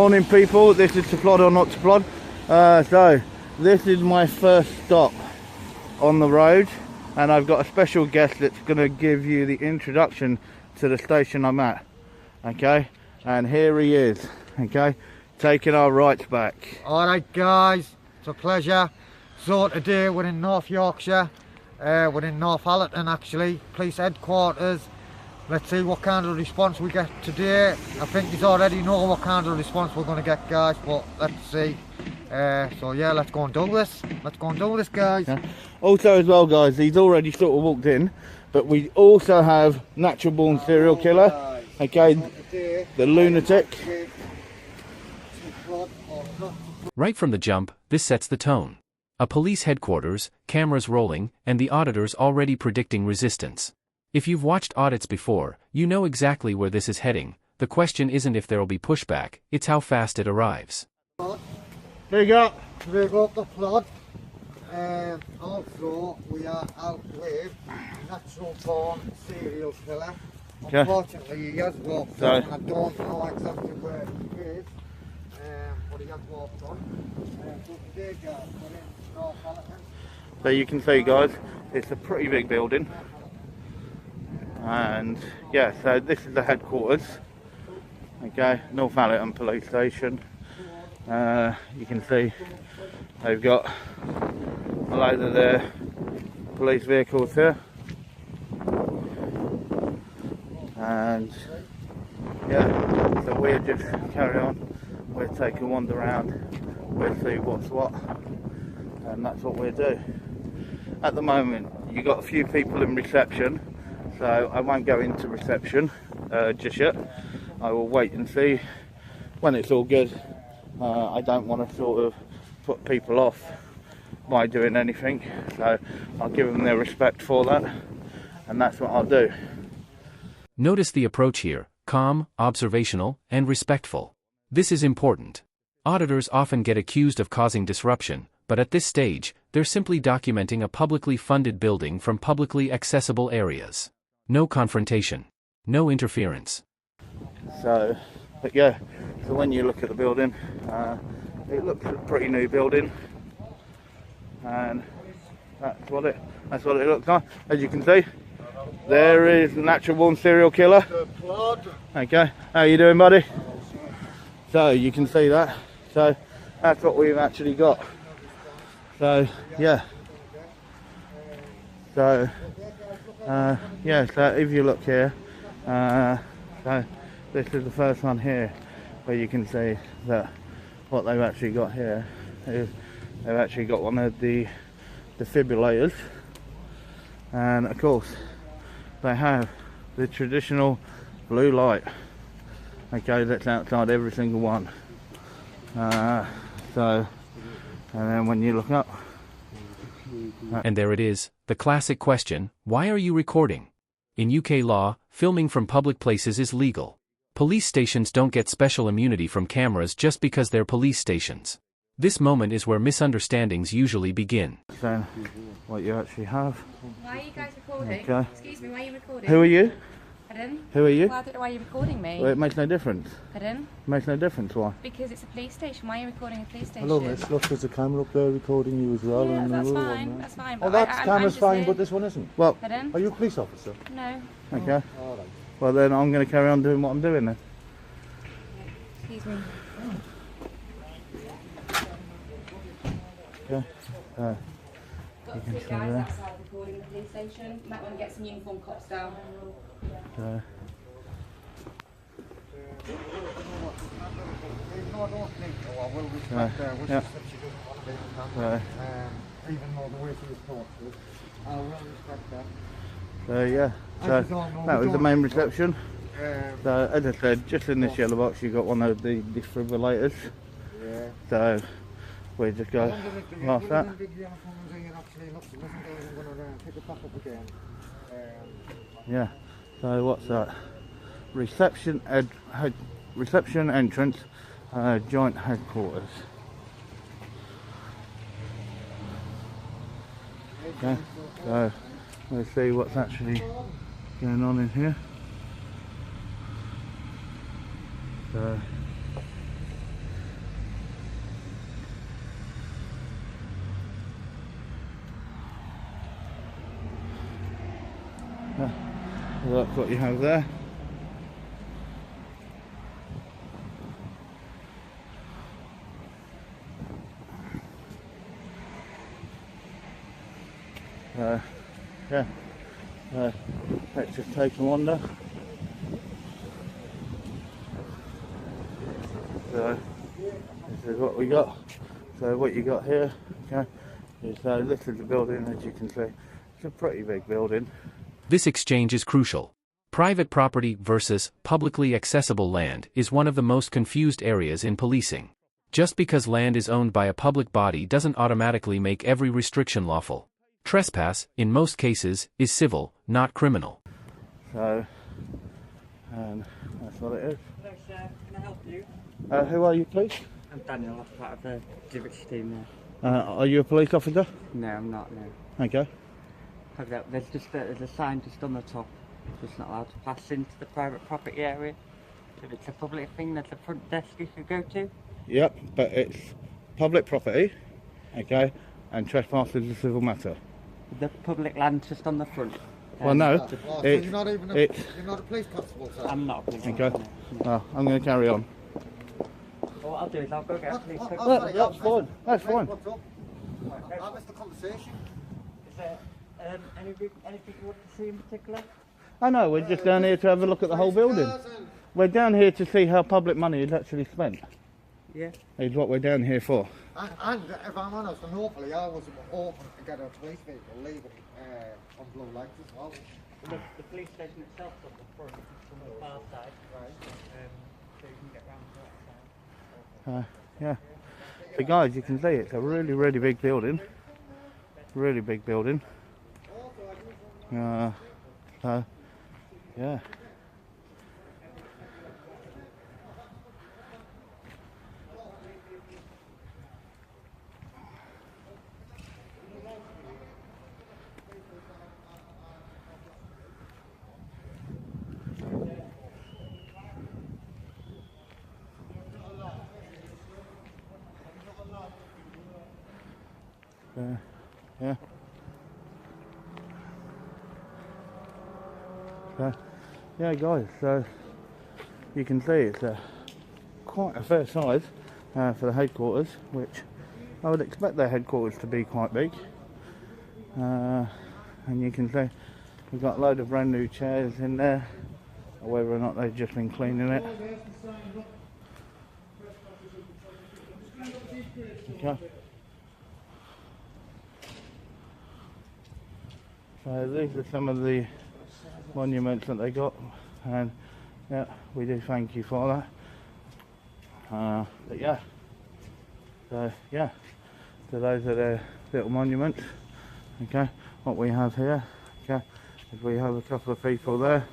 morning, people. This is to plod or not to plod. So this is my first stop on the road, and I've got a special guest that's going to give you the introduction to the station I'm at. Okay, and here he is. Okay, taking our rights back. Alright guys, it's a pleasure. So today we're in North Yorkshire, we're in North Allerton actually, police headquarters. Let's see what kind of response we get today. I think you already know what kind of response we're going to get, guys, but let's see. So yeah, let's go and do this. Let's go and do this, guys. Yeah. Also as well, guys, he's already sort of walked in, but we also have natural born serial killer. Okay, the lunatic. Right from the jump, this sets the tone. A police headquarters, cameras rolling, and the auditors already predicting resistance. If you've watched audits before, you know exactly where this is heading. The question isn't if there'll be pushback, it's how fast it arrives. Big up the plot. Also, we are out with natural born serial killer. Okay. Unfortunately, he has walked on, and I don't know exactly where he is, but he has walked on. So today, guys, we're in North Allerton. So you can see, guys, it's a pretty big building. And yeah, so this is the headquarters. Okay, North Allerton Police Station. You can see they've got a load of their police vehicles here. And yeah, so we'll just carry on. We'll take a wander around. We'll see what's what. And that's what we'll do. At the moment, you've got a few people in reception. So I won't go into reception just yet. I will wait and see when it's all good. I don't want to sort of put people off by doing anything, so I'll give them their respect for that, and that's what I'll do. Notice the approach here: calm, observational, and respectful. This is important. Auditors often get accused of causing disruption, but at this stage, they're simply documenting a publicly funded building from publicly accessible areas. No confrontation. No interference. So, but yeah, so when you look at the building, it looks a pretty new building, and that's what it looks like. As you can see, there is the natural born serial killer. Okay, how you doing, buddy? So you can see that. So that's what we've actually got. So yeah. So yeah, so if you look here, so this is the first one here, where you can see that what they've actually got here is they've actually got one of the defibrillators, and of course they have the traditional blue light. Okay, that's outside every single one. So, and then when you look up, and there it is, the classic question: why are you recording? In UK law, filming from public places is legal. Police stations don't get special immunity from cameras just because they're police stations. This moment is where misunderstandings usually begin. So, what you actually have. Why are you guys recording? Okay. Excuse me, why are you recording? Who are you? Pardon? Who are you? Well, I don't know why you're recording me. Well, it makes no difference. Pardon? It makes no difference, why? Because it's a police station. Why are you recording a police station? Hello, miss. Look, there's a camera up there recording you as well. Yeah, and that's another fine. one, That's fine. Oh, but that I'm camera's just fine, here. but this one isn't. Well, Pardon? Are you a police officer? No. okay. All right. Well, then I'm going to carry on doing what I'm doing then. Excuse me. Okay. Got You can three see guys there. outside recording the police station. You might want to get some uniform cops down. So, yeah. Even though the way she was talked to, I will respect that. So yeah, so that was the main reception. So as I said, just in this yellow box you got one of the defibrillators. Yeah. So we just go past that. Yeah. So what's that? Reception entrance, joint headquarters. Okay. So let's see what's actually going on in here. So That's what you have there. Yeah, let's just take a wander. So this is what we got. So what you got here, okay, is this is the building. As you can see, it's a pretty big building. This exchange is crucial. Private property versus publicly accessible land is one of the most confused areas in policing. Just because land is owned by a public body doesn't automatically make every restriction lawful. Trespass, in most cases, is civil, not criminal. So, and that's what it is. Hello sir, can I help you? Who are you, please? I'm Daniel, I'm part of the liberties team Are you a police officer? there. No, I'm not, no. Okay. There's a sign just on the top. Just not allowed to pass into the private property area. If it's a public thing, there's a front desk you could go to. Yep, but it's public property, okay, and trespass is a civil matter. The public land just on the front. Well, no, So it's, you're not even it's, you're not a police constable, sir? I'm not a police okay. officer, no. Well, I'm going to carry on. What I'll do is I'll go get a police quick. Well, that's fine, that's fine. What's up? I missed the conversation. Is there anything you want to see in particular? I know, we're just down here to have a look at the whole building. We're down here to see how public money is actually spent. Yeah. Is what we're down here for. And if I'm honest, and hopefully I was hoping to get a police vehicle leaving on blue lights as well. The police station itself is on the front, from the far side. Right. So you can get round to that side. Yeah. So guys, you can see it's a really, really big building. Really big building. So, yeah. Yeah. So, yeah, guys. So you can see it's quite a fair size for the headquarters, which I would expect their headquarters to be quite big. And you can see we've got a load of brand new chairs in there, or whether or not they've just been cleaning it. Okay. So these are some of the monuments that they got, and yeah, we do thank you for that. But yeah, so yeah, so those are their little monuments. Okay, what we have here, okay, is we have a couple of people there,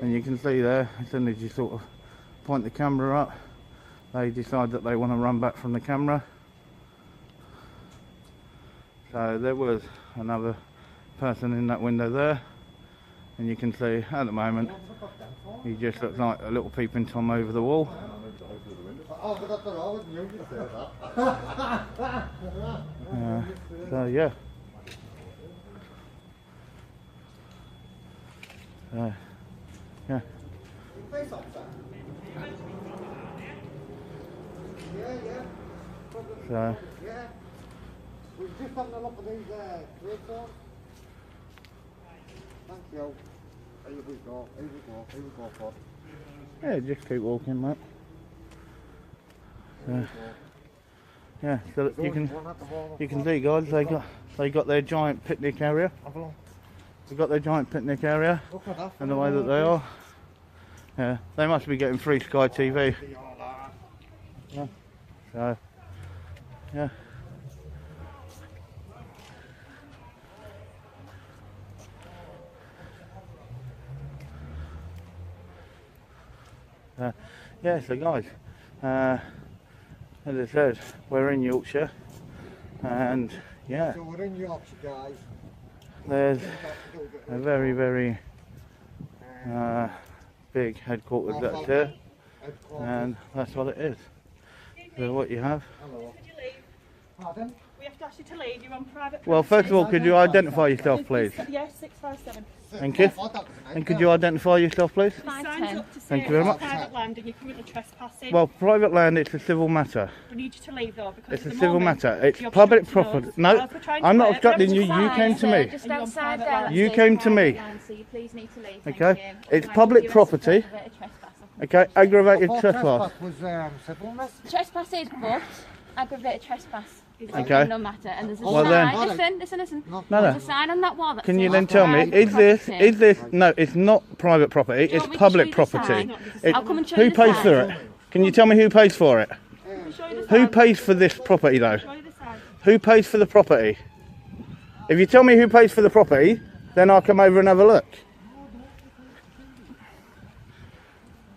and you can see there, as soon as you sort of point the camera up, they decide that they want to run back from the camera. So there was another person in that window there, and you can see at the moment he just looks like a little peeping Tom over the wall. Oh, but that's all right, you can say that. So yeah. Yeah. Police officer? Yeah. So Yeah. We're just having a look at these grade zones. Thank you. Here we go, Bob. yeah, just keep walking, mate. So, yeah, so you can see, guys, they got their giant picnic area. They've got their giant picnic area, and the way that they are. Yeah, they must be getting free Sky TV. Yeah. So, yeah. Yeah, so guys, as I said, we're in Yorkshire, and yeah, So we're in Yorkshire, guys. there's a very, very big headquarters that's here, and that's what it is. So what you have. Hello. Could you leave? Pardon? We have to ask you to leave. You're on private Well, first of all, could you identify yourself, please? Yes, 657. Thank you. And could you identify yourself, please? Signs up to say Thank you very it's much. private land and you're currently trespassing. Well, private land, it's a civil matter. We need you to leave though because It's at a the civil moment, matter. It's you're public obstructing property. us. No, Whilst we're trying to I'm not work, obstructing you. You fine, came to me. Just And you're on outside private there. land. You came to me. So you please need to leave. Thank Okay? you. It's Otherwise public you'll be arrested for property. aggravated trespass. Okay? Aggravated I thought trespass. was civil, miss. Trespass is, but aggravated trespass is a Okay. criminal matter. And there's a Well then- sign. Listen. No. No, There's no. a sign on that wall that Can you says then tell me, private is this, property. no, it's not private property, Do you it's want me to public show you the property. sign? It- I'll come and show who you the pays sign. for it? Can you tell me who pays for it? Who pays for this property though? Show you the sign. Who pays for the property? If you tell me who pays for the property, then I'll come over and have a look.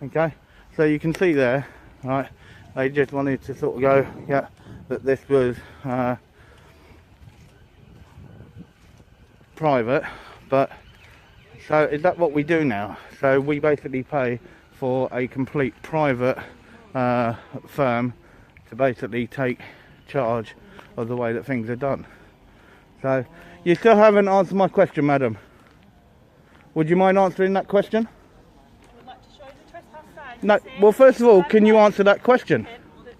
Okay, so you can see there, right, they just wanted to sort of go, yeah, that this was private, but so is that what we do now? So we basically pay for a complete private firm to basically take charge of the way that things are done. So you still haven't answered my question, madam. Would you mind answering that question? We'd like to show you the trespass sign. No, It says well first of all, private can you land. answer that question?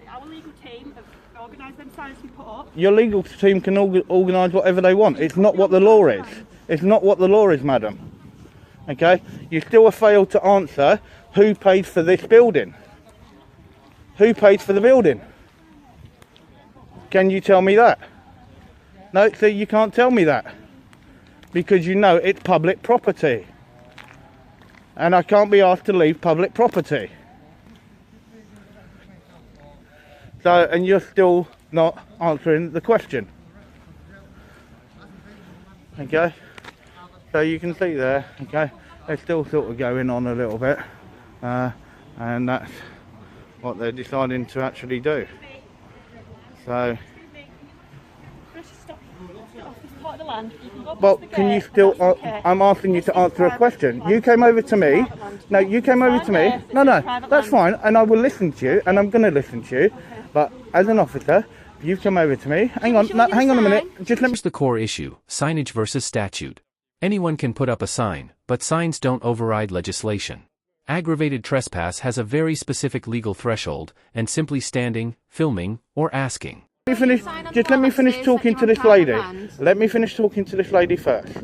Our legal team have organised them signs we put up. Your legal team can organise whatever they want. It's not what the law is. It's not what the law is, madam. Okay? You still have failed to answer who pays for this building. Who pays for the building? Can you tell me that? No, so you can't tell me that. Because you know it's public property. And I can't be asked to leave public property. So, and you're still not answering the question. Okay? So you can see there, okay, they're still sort of going on a little bit. And that's what they're deciding to actually do. So, Let's just stop. Get off this part of the land. You can go well, past the can you gate, still, and that's okay. I'm asking you to answer a question. You came over to me. No, you came over to me. No, no, that's fine. And I will listen to you, and I'm going to listen to you. But as an officer, you've come over to me. Hang on, no, hang on a minute. Just let me. Here's the core issue: signage versus statute. Anyone can put up a sign, but signs don't override legislation. Aggravated trespass has a very specific legal threshold, and simply standing, filming, or asking. Let me finish. Just let me finish talking to this lady. Let me finish talking to this lady first.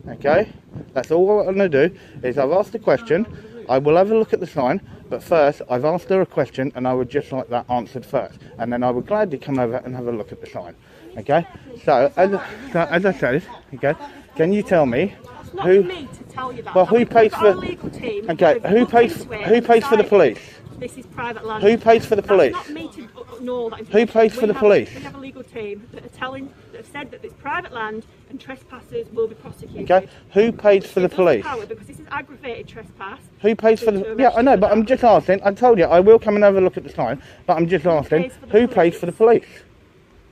Okay? That's all I'm going to do. Is I've asked a question. I will have a look at the sign. But first, I've asked her a question, and I would just like that answered first. And then I would gladly come over and have a look at the sign. Okay? So as I said, okay, can you tell me It's not who? for me to tell you that. Well, who We've pays got for? our legal team. Okay, We've who looked pays? into it Who and pays for the decided police? This is private land. Who pays for the police? That's not me to know that Who pays for the police? We have a legal team that have said that it's private land and trespassers will be prosecuted. Okay, who pays for the It doesn't police? power because this is aggravated trespass. Who pays for to the? arrest Yeah, I know, you for but I'm that. just asking. I told you I will come and have a look at the sign, but I'm just asking pays for the who pays for the police?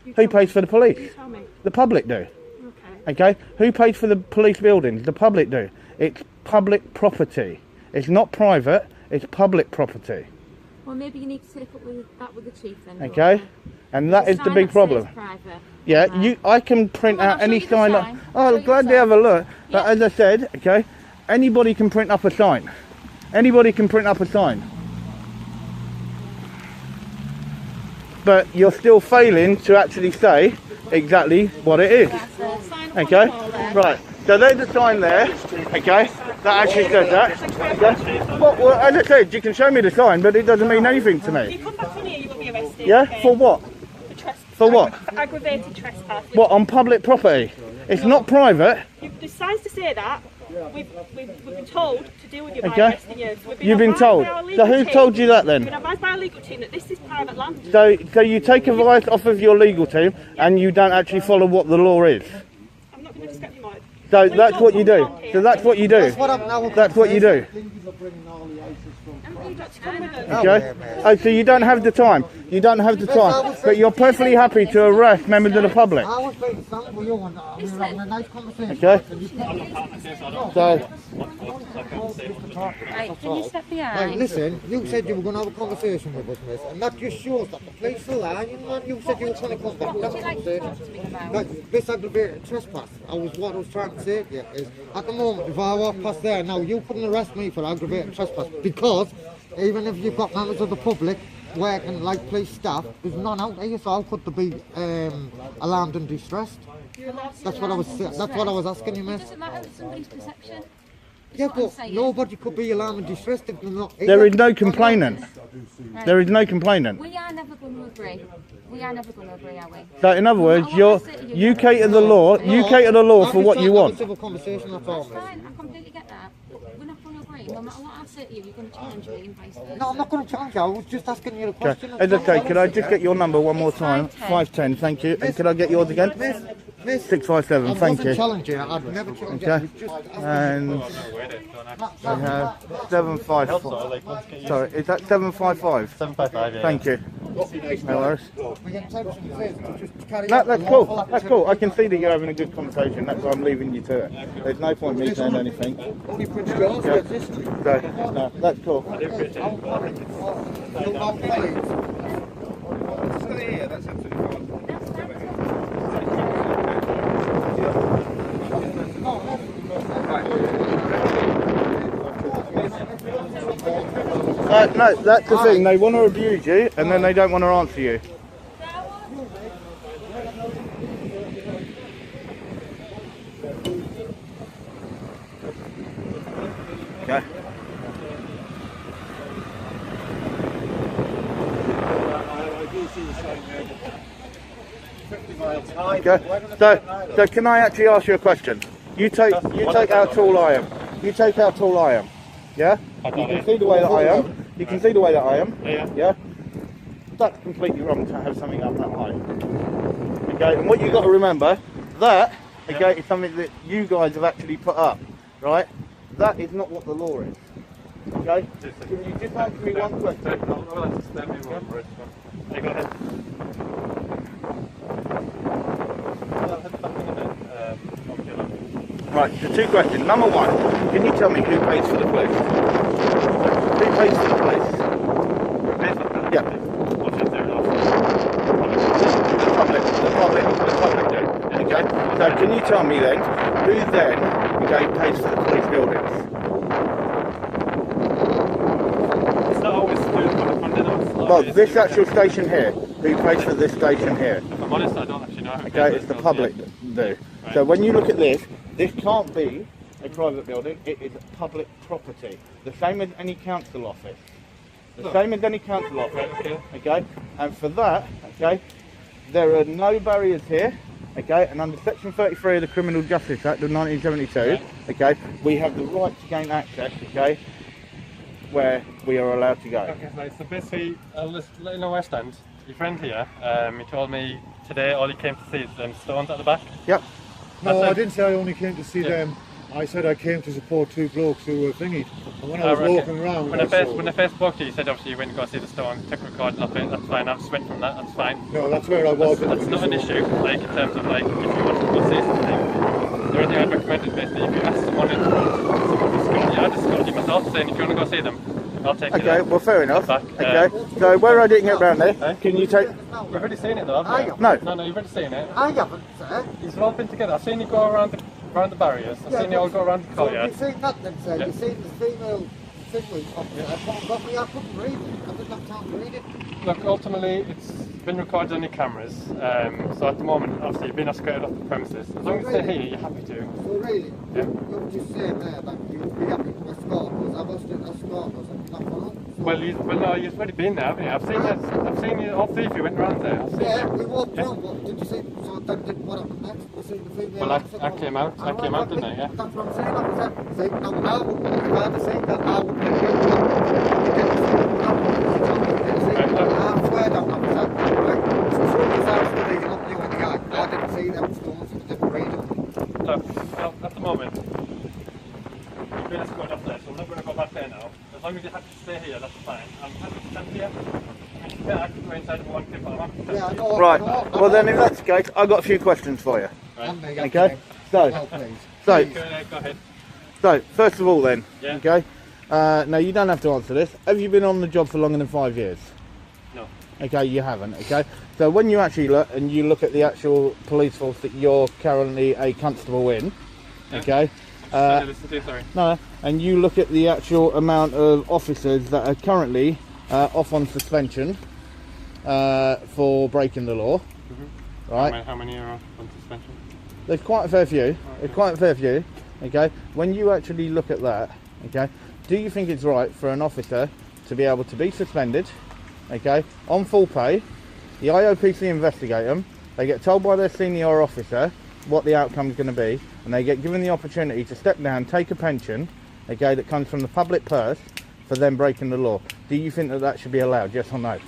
You Who tell pays me. for the police? You tell me. The public do. Okay. Okay, who pays for the police buildings? The public do. It's public property. It's not private. It's public property. Well, maybe you need to take up that with the chief then. Okay, and that is the big problem. Yeah, I can print Come on, out I'll any show you the sign. sign. Oh, Show I'll you the gladly sign. have a look. But Yeah. as I said, okay, anybody can print up a sign. Anybody can print up a sign. But you're still failing to actually say exactly what it is. Okay, right. So there's a sign there. Okay, that actually says that. Okay. Well, as I said, you can show me the sign, but it doesn't mean anything to If me. you come back on here, you will be arrested. Yeah, okay? for what? For what? For aggravated trespass. What, on public property? It's not private. There's signs to say that. We've been told to deal with you by Okay. arresting you. So You've been advised told. by our So legal who's team- told you that We've been then? advised by our legal team that this is private land. So you take advice off of your legal team and you don't actually follow what the law is. I'm not going to discuss you more. So Please that's don't what you come do. down here. So that's what you do. That's what I'm now. That's what you do. got to come with us. Okay? Oh, so you don't have the time. You don't have the time. But you're perfectly happy to arrest members of the public. I was being frank with you and we were having a nice conversation. Okay? So, Right, can you step Right, behind? listen, you said you were going to have a conversation with us, miss, and that just shows that the police are lying, man. You said you were going to come back. What That's would you like to talk to me about? Like, this aggravated trespass, what I was trying to say to you is, at the moment, if I walk past there, now you couldn't arrest me for aggravated trespass, because even if you've got members of the public working like police staff, there's none out here, so how could they be alarmed and distressed? That's what I was asking you, miss. It doesn't matter, it's somebody's perception. Is Yeah, what I'm but saying. nobody could be alarmed and distressed if they're not here. there is no complainant. There is no complainant. We are never going to agree. We are never going to agree, are we? So in other words, you cater the law. You cater the law for what you want. Civil conversation, that's all, That's miss. fine, I completely get that. But we're not going to agree. No matter what I say to you, you're going to challenge me and vice versa. No, I'm not going to challenge you. I was just asking you a Okay. question. It's okay. Could I just get your number one more time? 510. Thank you. And could I get yours again? Miss, 657. I Thank wasn't you. challenging you. I'd never challenge you. I Okay. was just asking. And we have 754. Sorry, is that 755? 755, yeah. Thank you. No worries. We get types of things, just carry No, out that's the cool. lawful That's cool. I can see that you're having a good conversation. That's why I'm leaving you to it. There's no point me saying anything. Only Prince Charles Yeah. gets this. So, no, that's cool. No, that's the thing. They want to abuse you, and then they don't want to answer you. Okay. Okay. So can I actually ask you a question? You take how tall I am. You take how tall I am. Yeah? You can see the way that I am. You can see the way that I am. Yeah? That's completely wrong to have something up that high. Okay, and what you've got to remember, that, okay, is something that you guys have actually put up, right? That is not what the law is. Okay? Can you just answer me one question? Hey, go ahead. Right, so two questions. Number one, can you tell me who pays for the police? Who pays for the police? Yeah. The public do. Okay? So can you tell me then, who then, okay, pays for the police buildings? It's not always the funded us. Well, this actual station here, who pays for this station here? If I'm honest, I don't actually know. Okay, it's the public that do. So when you look at this can't be a private building, it is public property. The same as any council office. The same as any council office, okay? And for that, okay, there are no barriers here, okay? And under Section 33 of the Criminal Justice Act of 1972, okay, we have the right to gain access, okay, where we are allowed to go. Okay, right, so basically, I'll just let you know West End. Your friend here, he told me today all he came to see is them stones at the back. Yep. No, I didn't say I only came to see them. I said I came to support two blokes who were thingied. And when I was walking around, when I first spoke to you, you said obviously you went to go see the stone, took a recording of it, that's fine, I've just went from that, that's fine. No, that's where I was. That's not an issue, like in terms of like, if you wanted to go see something. The only thing I'd recommend is basically if you ask someone in Scotland, I just Scotland you myself, saying if you want to go see them, I'll take you there. Okay, well fair enough. Back. Okay, so where I didn't get round there, can you take... We've already seen it though, haven't we? No. No, you've already seen it. I haven't, sir. You've all been together. I've seen you go around the barriers. I've seen you all go around the courtyard. You've seen that then, sir. Yeah. You've seen the female thingy officer, but I couldn't read it. I didn't have time to read it. Look, ultimately, it's been recorded on your cameras. So at the moment, obviously, you've been escorted off the premises. As long as they're here, you're happy to. So really, Yeah. you're just saying there that you'd be happy to escort us. I was to escort us and not follow. Well, no, you've already been there, haven't you? I've seen you, all three of you went around there. I've seen Yeah, you. we walked through, but did you see, so then what happened next? You see the female Well, officer I came out, didn't I? Yeah. That's what I'm saying, officer. See, now I would, if I had seen that, I would get you. You didn't see it, no, you see it, I swear down, officer. Right, so as soon as I was leading up you and the guy, I didn't see them stones, I didn't read them. Look, at the moment, you've been escorted off there, so I'm not going to go back there now. As long as you have to stay here, that's fine. Yeah, I know, Right. I know. Well, then, if that's the case, I've got a few questions for you. Right. Okay. So, Well, please. so, Go ahead. so, first of all, then, Yeah. okay. Now you don't have to answer this. Have you been on the job for longer than 5 years? No. Okay, you haven't. Okay. So when you actually look and you look at the actual police force that you're currently a constable in, Yeah. okay. Listen to you, sorry. No, and you look at the actual amount of officers that are currently off on suspension for breaking the law, right? How many are on suspension? There's quite a fair few. There's quite a fair few. Okay. When you actually look at that, okay, do you think it's right for an officer to be able to be suspended, okay, on full pay? The IOPC investigate them. They get told by their senior officer what the outcome is going to be, and they get given the opportunity to step down, take a pension, okay, that comes from the public purse for them breaking the law. Do you think that that should be allowed? Yes or no?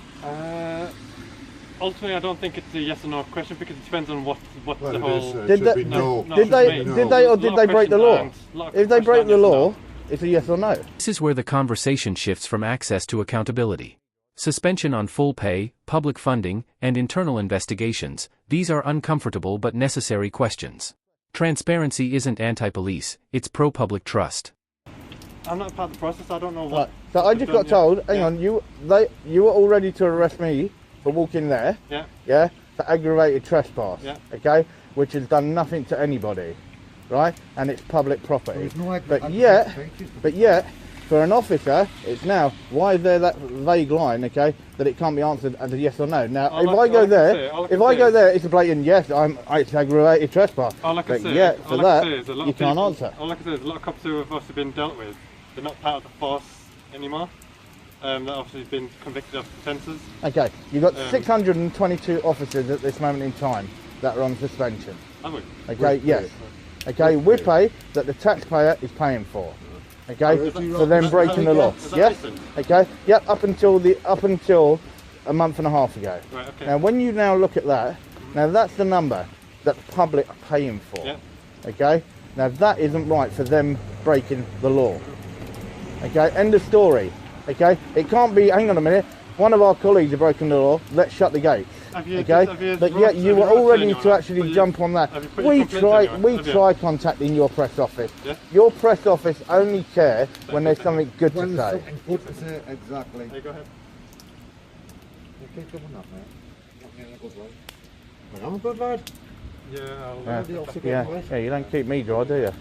Ultimately, I don't think it's a yes or no question because it depends on what Well, the it whole. is, Did should they- be no. No. Did they? No. Did they or Lot did of they break the law? questions and- lot of If they break questions the and yes or law, no. it's a yes or no. This is where the conversation shifts from access to accountability. Suspension on full pay, public funding, and internal investigations, these are uncomfortable but necessary questions. Transparency isn't anti-police, it's pro-public trust. I'm not part of the process. I don't know Right. what. So I just got told. Hang on, you were all ready to arrest me for walking there. Yeah. Yeah. For aggravated trespass. Yeah. Okay. Which has done nothing to anybody, right? And it's public property. There's no But yet, for an officer, it's now, why is there that vague line, okay, that it can't be answered as a yes or no? Now, All if I I go can there, say- all I if can I say go is- there, it's a blatant yes, it's aggravated trespass. All I can But say, yet, all for I can that, say is a lot you of can't people, answer. All I can say is a lot of cops who have also been dealt with, they're not part of the force anymore. That obviously been convicted of offences. Okay, you've got 622 officers at this moment in time that are on suspension. Have we? Okay, yes. Okay, with pay that the taxpayer is paying for. Okay, for them breaking the law. Is that Yes. recent? Okay. Yep. Up until a month and a half ago. Right, okay. Now, when you now look at that, now that's the number that the public are paying for. Yeah. Okay. Now that isn't right for them breaking the law. Okay. End of story. Okay. It can't be. Hang on a minute. One of our colleagues have broken the law. Let's shut the gates. Have you- Okay. have you But wrote- yet you have you were wrote all to ready anyone? to actually Have you- jump on that. have you put your We complaint to anyone? Have you? try contacting your press office. Yeah. Your press office only care when there's something good to When say. there's something good to say, exactly. Hey, go ahead. You keep doing that, mate. Not me in a good way. I'm a good lad. Yeah, Yeah, you don't keep me dry, do you?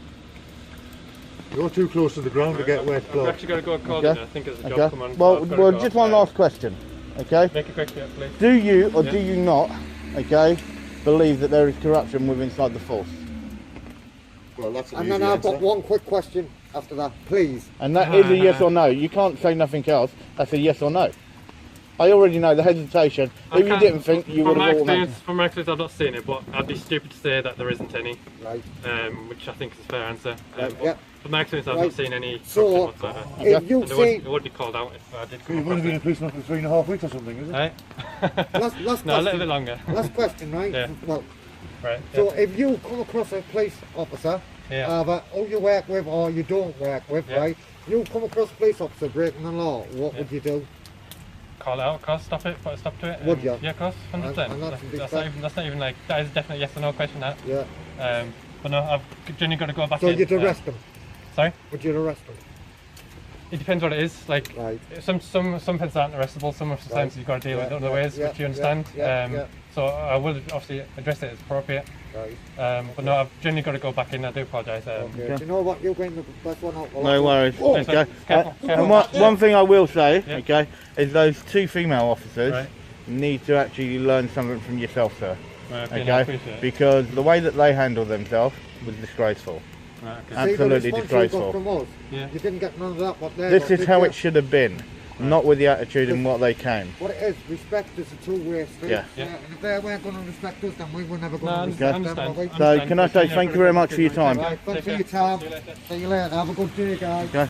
You're too close to the ground to get wet, I've Claude. actually got to go and call Okay. it. I think there's a job Okay. come on. Well, I've gotta go. just one last question. Okay. Make it quick, yeah, please. Do you or Yeah. do you not, okay, believe that there is corruption within inside the force? Well, that's an And easy then I've answer. got one quick question after that, please. And that is a yes or no. You can't say nothing else. That's a yes or no. I already know the hesitation. If you didn't think, you would have automatically. From my experience, I've not seen it, but I'd be stupid to say that there isn't any, Right. which I think is a fair answer. Yeah. From my experience, I've Right. not seen any So, corruption whatsoever. if you And see... it would be called out if I did come You've only across been a it. policeman for 3.5 weeks or something, is it? Right? Last No, a question. little bit longer. Last question, right? Yeah. Well, Right. so if you come across a police officer, Yeah. either who you work with or you don't work with, Yeah. right? You come across a police officer breaking the law, what would you do? Call it out, of course, stop it, put a stop to it. Would you? Yeah, of course, 100%. And that's a big That's fact. not even like, that is definitely yes or no question, that. Yeah. But no, I've generally got to go back So in. you'd arrest them? Sorry? Would you arrest them? It depends what it is. Like, Right. some offences aren't arrestable, some of the times you've got to deal with it other ways, which you understand. Yeah. So I will obviously address it as appropriate. Right. But no, I've generally got to go back in, I do apologise. Okay. Do you know what? You're going to the best one out. No worries. Oh, Okay. Careful, And one thing I will say, Yeah. okay, is those two female officers Right. need to actually learn something from yourself, sir. Right, okay, no, I Okay, appreciate it. because the way that they handled themselves was disgraceful. Right, okay. See the Absolutely response you got disgraceful. from us? Yeah. You didn't get none of that. What they This got, is did how you? it should have been, not with the attitude and what they came. What it is, respect is a two-way street. Yeah. Yeah. And if they weren't going to respect us, then we were never No, going I to respect them. understand. were we? So can I say thank you very much for your time? Right, thanks Take for your care. time. See you later. See you later. Have a good day, guys. Okay.